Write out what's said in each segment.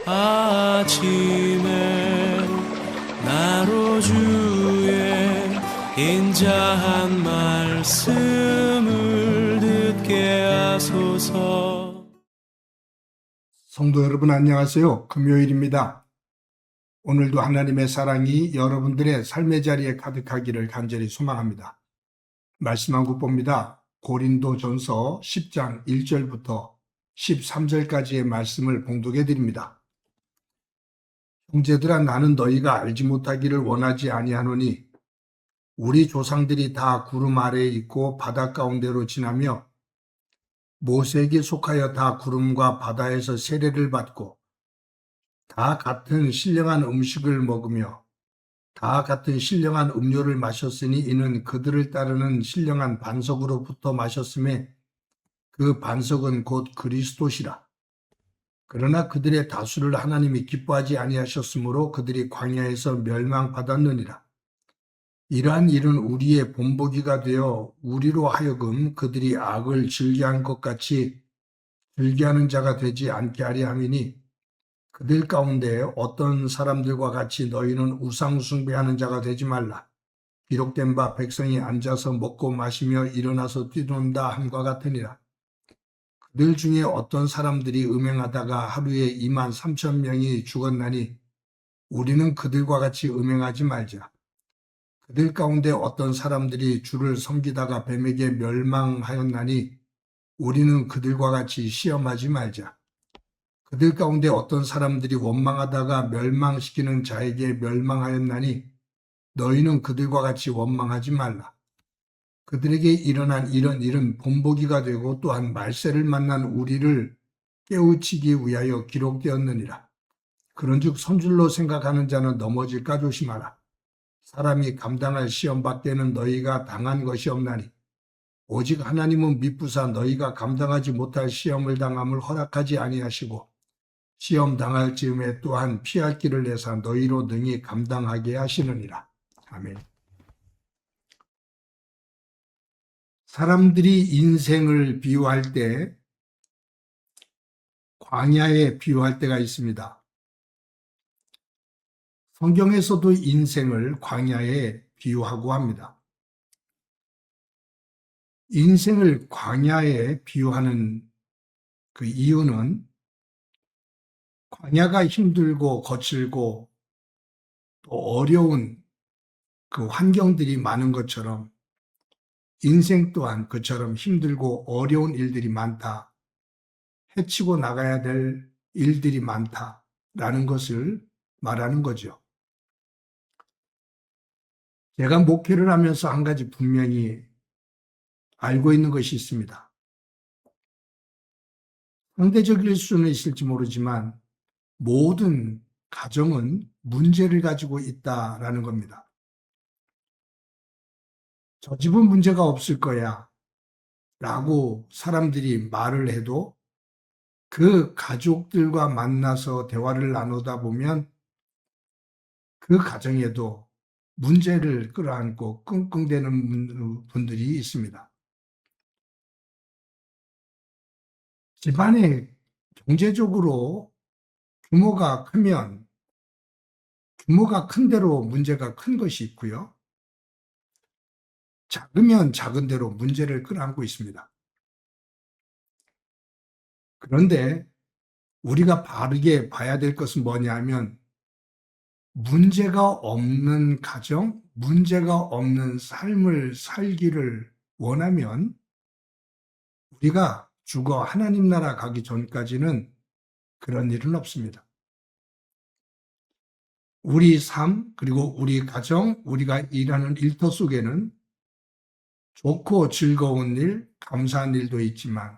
아침에 나로 주의 인자한 말씀을 듣게 하소서. 성도 여러분 안녕하세요. 금요일입니다. 오늘도 하나님의 사랑이 여러분들의 삶의 자리에 가득하기를 간절히 소망합니다. 말씀 한 국봅니다. 고린도전서 10장 1절부터 13절까지의 말씀을 봉독해 드립니다. 형제들아, 나는 너희가 알지 못하기를 원하지 아니하노니 우리 조상들이 다 구름 아래에 있고 바다 가운데로 지나며 모세에게 속하여 다 구름과 바다에서 세례를 받고 다 같은 신령한 음식을 먹으며 다 같은 신령한 음료를 마셨으니 이는 그들을 따르는 신령한 반석으로부터 마셨음에 그 반석은 곧 그리스도시라. 그러나 그들의 다수를 하나님이 기뻐하지 아니하셨으므로 그들이 광야에서 멸망받았느니라. 이러한 일은 우리의 본보기가 되어 우리로 하여금 그들이 악을 즐겨한 것 같이 즐겨하는 자가 되지 않게 하려 함이니 그들 가운데 어떤 사람들과 같이 너희는 우상 숭배하는 자가 되지 말라. 기록된 바 백성이 앉아서 먹고 마시며 일어나서 뛰논다 함과 같으니라. 그들 중에 어떤 사람들이 음행하다가 하루에 23,000명이 죽었나니 우리는 그들과 같이 음행하지 말자. 그들 가운데 어떤 사람들이 주를 섬기다가 뱀에게 멸망하였나니 우리는 그들과 같이 시험하지 말자. 그들 가운데 어떤 사람들이 원망하다가 멸망시키는 자에게 멸망하였나니 너희는 그들과 같이 원망하지 말라. 그들에게 일어난 이런 일은 본보기가 되고 또한 말세를 만난 우리를 깨우치기 위하여 기록되었느니라. 그런즉 선줄로 생각하는 자는 넘어질까 조심하라. 사람이 감당할 시험 밖에는 너희가 당한 것이 없나니 오직 하나님은 미쁘사 너희가 감당하지 못할 시험을 당함을 허락하지 아니하시고 시험 당할 즈음에 또한 피할 길을 내사 너희로 능히 감당하게 하시느니라. 아멘. 사람들이 인생을 비유할 때 광야에 비유할 때가 있습니다. 성경에서도 인생을 광야에 비유하고 합니다. 인생을 광야에 비유하는 그 이유는 광야가 힘들고 거칠고 또 어려운 그 환경들이 많은 것처럼 인생 또한 그처럼 힘들고 어려운 일들이 많다. 헤치고 나가야 될 일들이 많다라는 것을 말하는 거죠. 제가 목회를 하면서 한 가지 분명히 알고 있는 것이 있습니다. 상대적일 수는 있을지 모르지만 모든 가정은 문제를 가지고 있다라는 겁니다. 저 집은 문제가 없을 거야 라고 사람들이 말을 해도 그 가족들과 만나서 대화를 나누다 보면 그 가정에도 문제를 끌어안고 끙끙대는 분들이 있습니다. 집안의 경제적으로 규모가 크면 규모가 큰 대로 문제가 큰 것이 있고요. 작으면 작은 대로 문제를 끌어안고 있습니다. 그런데 우리가 바르게 봐야 될 것은 뭐냐면 문제가 없는 가정, 문제가 없는 삶을 살기를 원하면 우리가 죽어 하나님 나라 가기 전까지는 그런 일은 없습니다. 우리 삶, 그리고 우리 가정, 우리가 일하는 일터 속에는 좋고 즐거운 일, 감사한 일도 있지만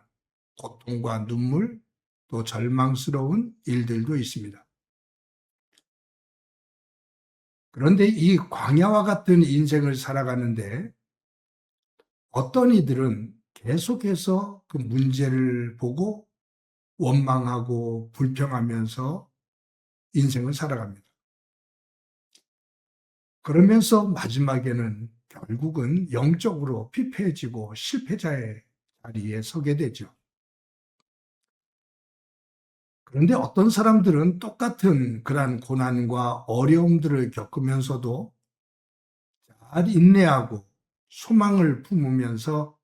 고통과 눈물, 또 절망스러운 일들도 있습니다. 그런데 이 광야와 같은 인생을 살아가는데 어떤 이들은 계속해서 그 문제를 보고 원망하고 불평하면서 인생을 살아갑니다. 그러면서 마지막에는 결국은 영적으로 피폐해지고 실패자의 자리에 서게 되죠. 그런데 어떤 사람들은 똑같은 그러한 고난과 어려움들을 겪으면서도 잘 인내하고 소망을 품으면서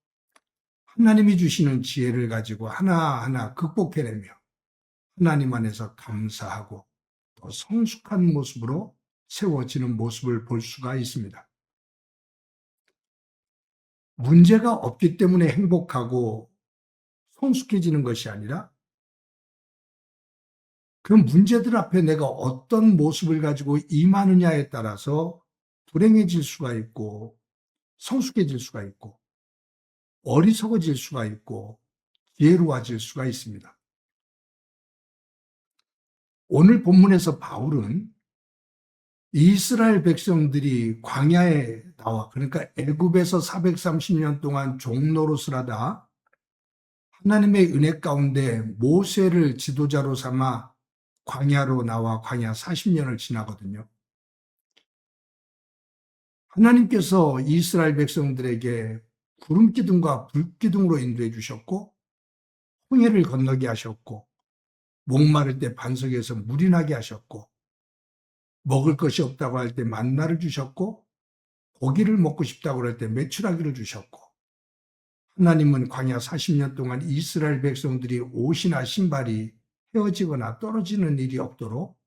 하나님이 주시는 지혜를 가지고 하나하나 극복해내며 하나님 안에서 감사하고 또 성숙한 모습으로 세워지는 모습을 볼 수가 있습니다. 문제가 없기 때문에 행복하고 성숙해지는 것이 아니라 그 문제들 앞에 내가 어떤 모습을 가지고 임하느냐에 따라서 불행해질 수가 있고 성숙해질 수가 있고 어리석어질 수가 있고 지혜로워질 수가 있습니다. 오늘 본문에서 바울은 이스라엘 백성들이 광야에 나와, 그러니까 애굽에서 430년 동안 종노릇을 하다 하나님의 은혜 가운데 모세를 지도자로 삼아 광야로 나와 광야 40년을 지나거든요. 하나님께서 이스라엘 백성들에게 구름 기둥과 불 기둥으로 인도해 주셨고 홍해를 건너게 하셨고 목마를 때 반석에서 물이 나게 하셨고 먹을 것이 없다고 할 때 만나를 주셨고 고기를 먹고 싶다고 할 때 메추라기를 주셨고 하나님은 광야 40년 동안 이스라엘 백성들이 옷이나 신발이 헤어지거나 떨어지는 일이 없도록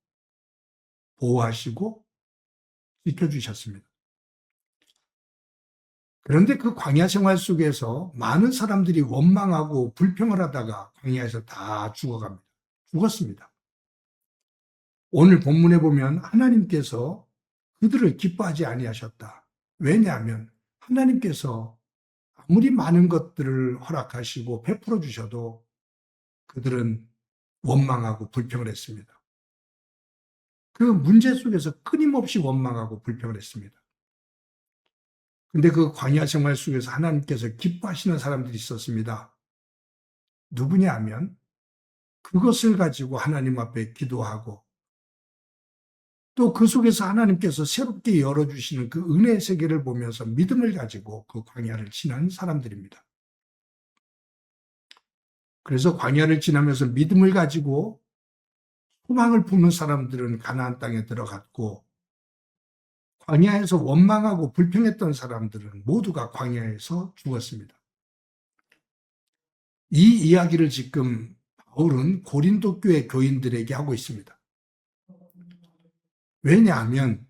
보호하시고 지켜주셨습니다. 그런데 그 광야 생활 속에서 많은 사람들이 원망하고 불평을 하다가 광야에서 다 죽었습니다. 오늘 본문에 보면 하나님께서 그들을 기뻐하지 아니하셨다. 왜냐하면 하나님께서 아무리 많은 것들을 허락하시고 베풀어 주셔도 그들은 원망하고 불평을 했습니다. 그 문제 속에서 끊임없이 원망하고 불평을 했습니다. 근데 그 광야 생활 속에서 하나님께서 기뻐하시는 사람들이 있었습니다. 누구냐 하면 그것을 가지고 하나님 앞에 기도하고 또 그 속에서 하나님께서 새롭게 열어주시는 그 은혜의 세계를 보면서 믿음을 가지고 그 광야를 지난 사람들입니다. 그래서 광야를 지나면서 믿음을 가지고 소망을 품는 사람들은 가나안 땅에 들어갔고 광야에서 원망하고 불평했던 사람들은 모두가 광야에서 죽었습니다. 이 이야기를 지금 바울은 고린도 교회 교인들에게 하고 있습니다. 왜냐하면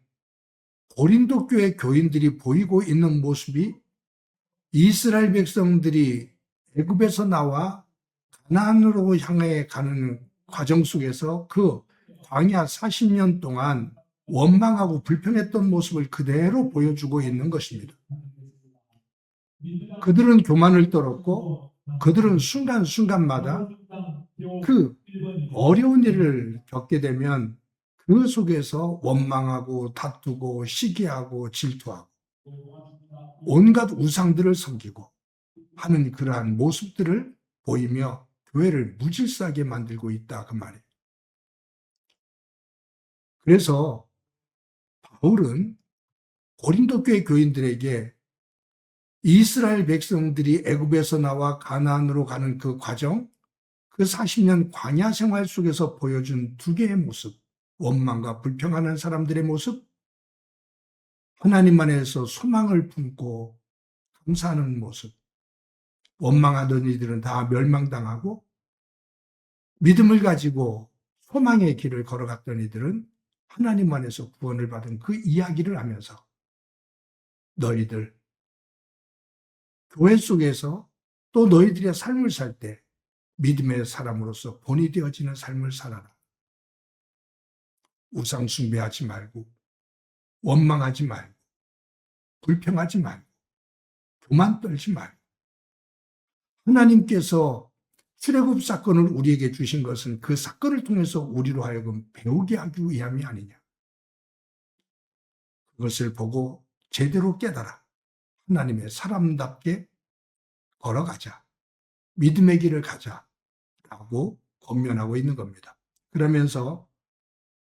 고린도 교회 교인들이 보이고 있는 모습이 이스라엘 백성들이 애굽에서 나와 가나안으로 향해 가는 과정 속에서 그 광야 40년 동안 원망하고 불평했던 모습을 그대로 보여주고 있는 것입니다. 그들은 교만을 떨었고 그들은 순간순간마다 그 어려운 일을 겪게 되면 그 속에서 원망하고 다투고 시기하고 질투하고 온갖 우상들을 섬기고 하는 그러한 모습들을 보이며 교회를 무질서하게 만들고 있다 그 말이에요. 그래서 바울은 고린도 교회 교인들에게 이스라엘 백성들이 애굽에서 나와 가나안으로 가는 그 과정, 그 40년 광야 생활 속에서 보여준 두 개의 모습, 원망과 불평하는 사람들의 모습, 하나님 안에서 소망을 품고 감사하는 모습, 원망하던 이들은 다 멸망당하고 믿음을 가지고 소망의 길을 걸어갔던 이들은 하나님 안에서 구원을 받은 그 이야기를 하면서 너희들 교회 속에서 또 너희들의 삶을 살 때 믿음의 사람으로서 본이 되어지는 삶을 살아라. 우상 숭배하지 말고 원망하지 말고 불평하지 말고 교만 떨지 말고 하나님께서 출애굽 사건을 우리에게 주신 것은 그 사건을 통해서 우리로 하여금 배우게 하기 위함이 아니냐. 그것을 보고 제대로 깨달아 하나님의 사람답게 걸어가자. 믿음의 길을 가자라고 권면하고 있는 겁니다. 그러면서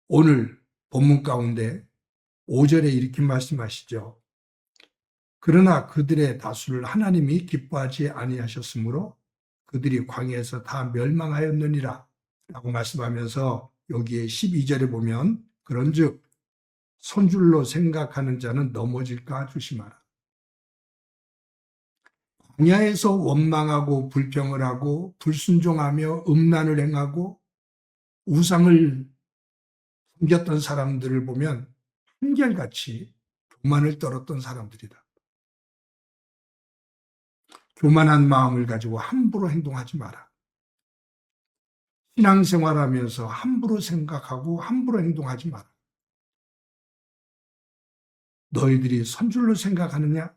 오늘 본문 가운데 5절에 이렇게 말씀하시죠. 그러나 그들의 다수를 하나님이 기뻐하지 아니하셨으므로 그들이 광야에서 다 멸망하였느니라. 라고 말씀하면서 여기에 12절에 보면 그런즉 손줄로 생각하는 자는 넘어질까 조심하라. 광야에서 원망하고 불평을 하고 불순종하며 음란을 행하고 우상을 섬겼던 사람들을 보면 한결같이 교만을 떨었던 사람들이다. 교만한 마음을 가지고 함부로 행동하지 마라. 신앙생활하면서 함부로 생각하고 함부로 행동하지 마라. 너희들이 선줄로 생각하느냐?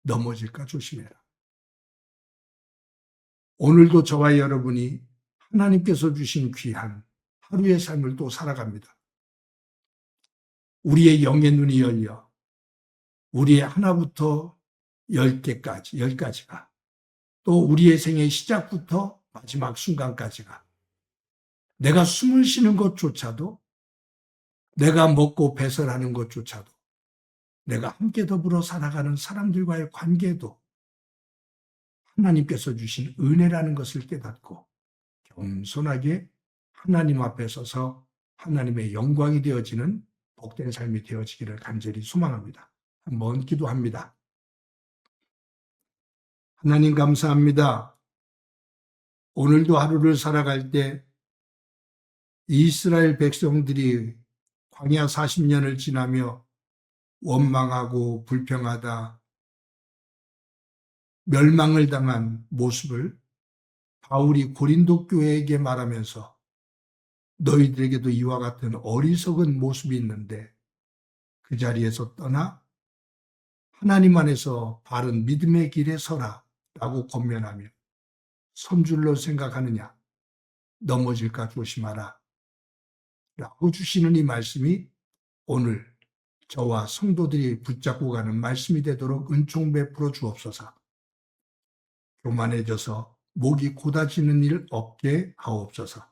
넘어질까 조심해라. 오늘도 저와 여러분이 하나님께서 주신 귀한 하루의 삶을 또 살아갑니다. 우리의 영의 눈이 열려 우리의 하나부터 10가지가 또 우리의 생의 시작부터 마지막 순간까지가 내가 숨을 쉬는 것조차도 내가 먹고 배설하는 것조차도 내가 함께 더불어 살아가는 사람들과의 관계도 하나님께서 주신 은혜라는 것을 깨닫고 겸손하게 하나님 앞에 서서 하나님의 영광이 되어지는 복된 삶이 되어지기를 간절히 소망합니다. 한번 기도합니다. 하나님 감사합니다. 오늘도 하루를 살아갈 때 이스라엘 백성들이 광야 40년을 지나며 원망하고 불평하다 멸망을 당한 모습을 바울이 고린도 교회에게 말하면서 너희들에게도 이와 같은 어리석은 모습이 있는데 그 자리에서 떠나 하나님 안에서 바른 믿음의 길에 서라 라고 권면하며 선줄로 생각하느냐 넘어질까 조심하라 라고 주시는 이 말씀이 오늘 저와 성도들이 붙잡고 가는 말씀이 되도록 은총 베풀어 주옵소서. 교만해져서 목이 곧아지는 일 없게 하옵소서.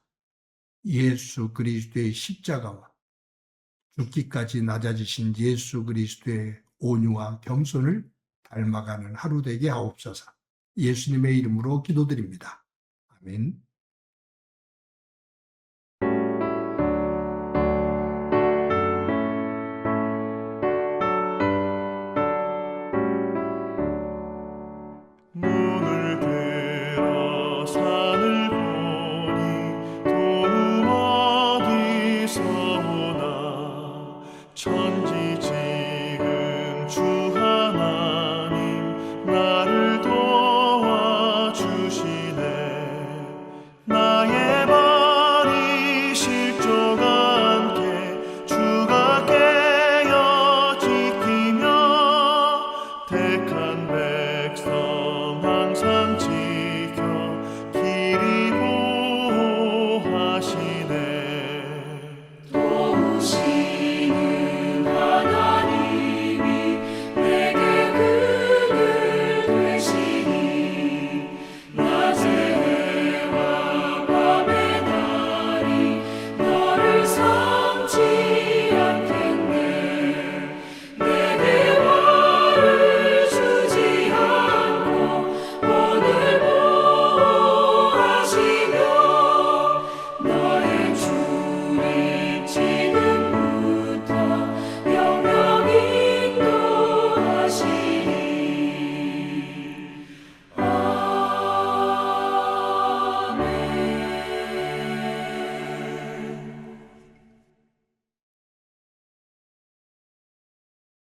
예수 그리스도의 십자가와 죽기까지 낮아지신 예수 그리스도의 온유와 겸손을 닮아가는 하루 되게 하옵소서. 예수님의 이름으로 기도드립니다. 아멘.